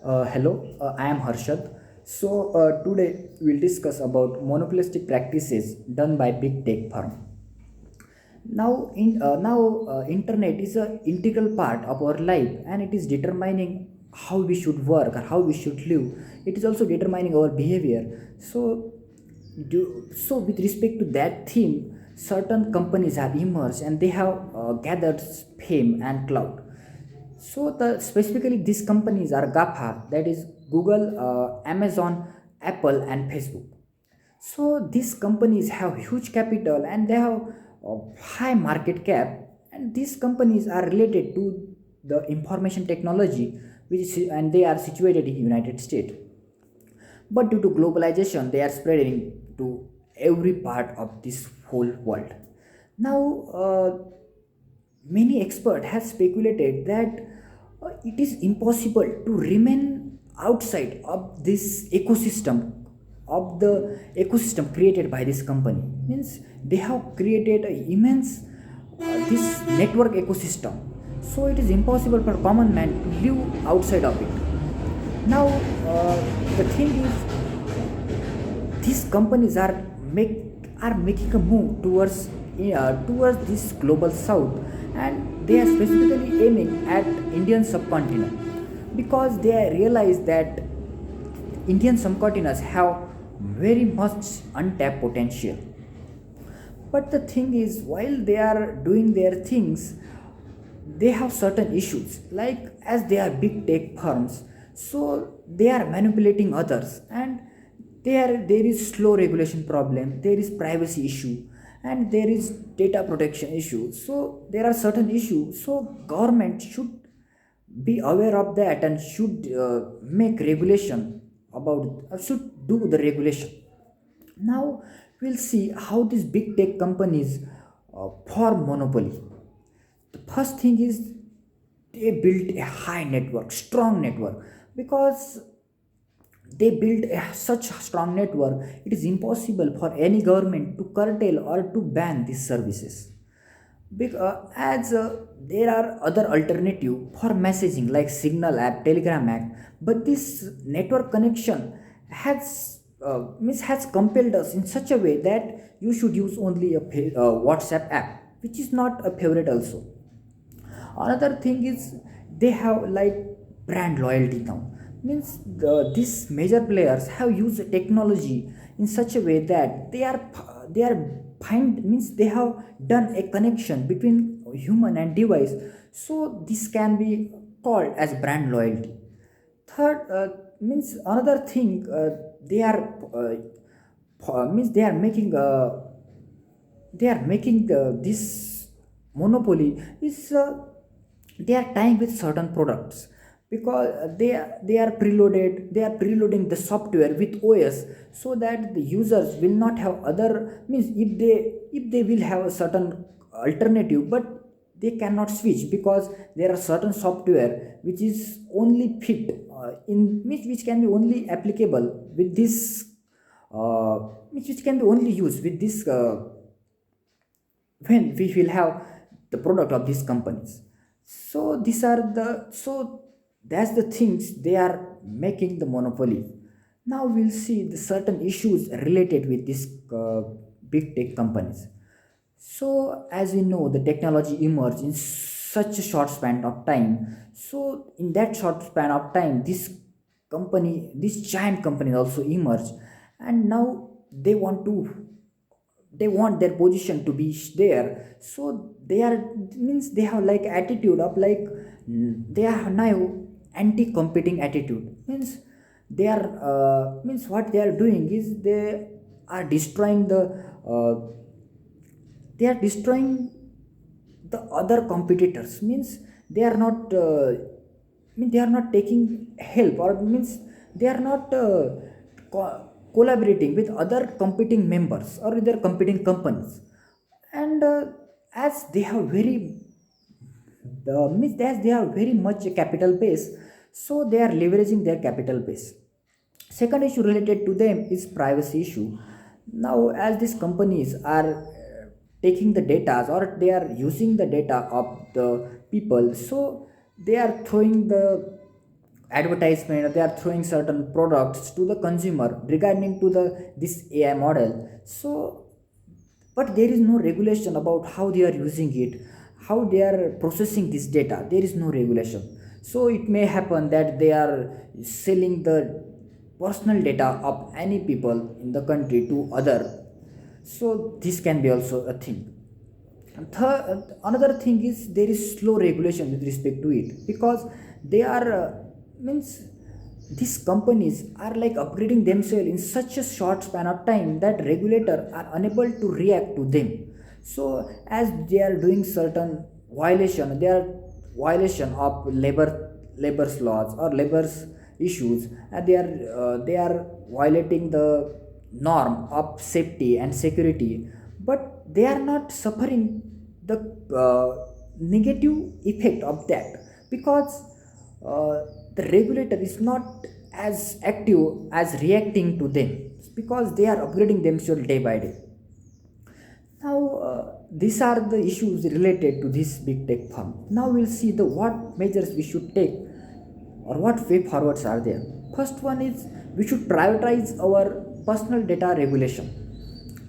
Hello, I am Harshad. Today we'll discuss about monopolistic practices done by big tech firm. Internet is an integral part of our life, and it is determining how we should work or how we should live. It is also determining our behavior. With respect to that theme, certain companies have emerged and they have gathered fame and clout. Specifically these companies are GAFA, that is Google, Amazon, Apple, and Facebook. So these companies have huge capital and they have high market cap, and these companies are related to the information technology, and they are situated in United States. But due to globalization, they are spreading to every part of this whole world. Now, many experts have speculated that it is impossible to remain outside of this ecosystem created by this company. Means they have created an immense this network ecosystem, so it is impossible for common man to live outside of it. Now, the thing is, these companies are making a move towards this global south, and they are specifically aiming at Indian subcontinent because they realize that Indian subcontinents have very much untapped potential. But the thing is, while they are doing their things, they have certain issues. Like as they are big tech firms, so they are manipulating others, and there is slow regulation problem. There is privacy issue, and there is data protection issue. So there are certain issues. So government should be aware of that and should make regulation about should do the regulation. Now we'll see how these big tech companies form monopoly. The first thing is they built a high network, strong network, because they built such a strong network. It is impossible for any government to curtail or to ban these services. As there are other alternative for messaging like Signal app, Telegram app, but this network connection has compelled us in such a way that you should use only a WhatsApp app, which is not a favorite also. Another thing is they have like brand loyalty now. Means these major players have used technology in such a way that they are find means they have done a connection between human and device. So this can be called as brand loyalty. Third, means another thing, they are means they are making this monopoly is they are tying with certain products, because they are preloading the software with OS, so that the users will not have other means if they will have a certain alternative, but they cannot switch because there are certain software which is only fit in which can be only applicable with this uh, which can be only used with this when we will have the product of these companies. So that's the things they are making the monopoly. Now we'll see the certain issues related with these big tech companies. So as we know, the technology emerged in such a short span of time. So in that short span of time, this giant company also emerged, and now they want their position to be there. So they are means they have like attitude of like they are now anti-competing attitude. Means they are means what they are doing is are destroying the uh, they are destroying the other competitors. Means they are not they are not taking help, or means they are not collaborating with other competing members or with their competing companies. And as they have very means as they have very much a capital base, so they are leveraging their capital base. Second issue related to them is privacy issue. Now as these companies are taking the data, or they are using the data of the people, so they are throwing the advertisement, they are throwing certain products to the consumer regarding to the this AI model. So but there is no regulation about how they are using it, how they are processing this data. There is no regulation. So it may happen that they are selling the personal data of any people in the country to other. So this can be also a thing. And another thing is there is slow regulation with respect to it, because they are means these companies are like upgrading themselves in such a short span of time that regulator are unable to react to them. So as they are doing certain violation, they are violation of labor's laws or labor's issues, and they are violating the norm of safety and security, but they are not suffering the negative effect of that, because the regulator is not as active as reacting to them, because they are upgrading themselves day by day. Now these are the issues related to this big tech firm. Now we'll see the what measures we should take or what way forwards are there. First one is we should prioritize our personal data regulation.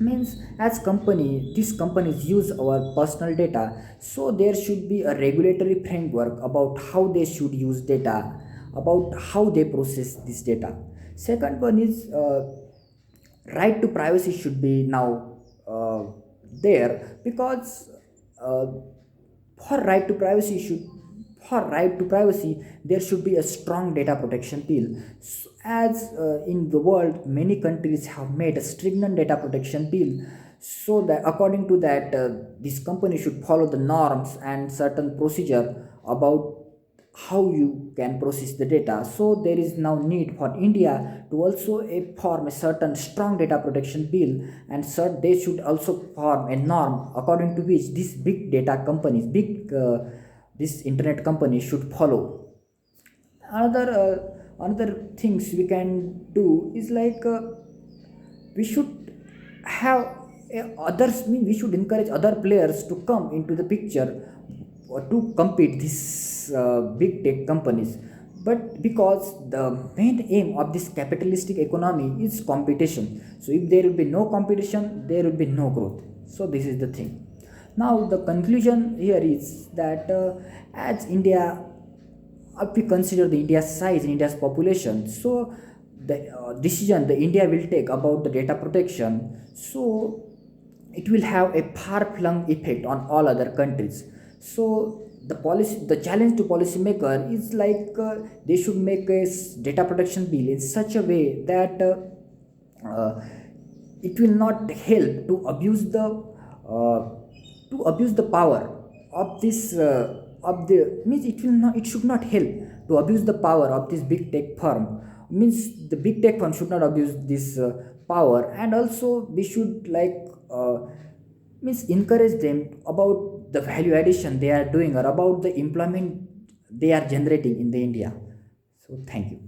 Means as company, these companies use our personal data, so there should be a regulatory framework about how they should use data, about how they process this data. Second one is right to privacy should be now there, because uh, for right to privacy should for right to privacy there should be a strong data protection bill. As in the world many countries have made a stringent data protection bill, so that according to that this company should follow the norms and certain procedure about how you can process the data. So there is now need for India to also form a certain strong data protection bill, and they should also form a norm according to which these big data companies, big this internet companies should follow. Another things we can do is like we should have others mean we should encourage other players to come into the picture or to compete these big tech companies. But because the main aim of this capitalistic economy is competition, so if there will be no competition there will be no growth. So this is the thing. Now the conclusion here is that as India, if we consider the India's size and India's population, so the decision the India will take about the data protection, so it will have a far-flung effect on all other countries. So the challenge to policymaker is like they should make a data protection bill in such a way that uh, it will not help uh, to abuse the power of this of the means it should not help to abuse the power of this big tech firm. Means the big tech firm should not abuse this power, and also we should like means encourage them about the value addition they are doing or about the employment they are generating in the India. So thank you.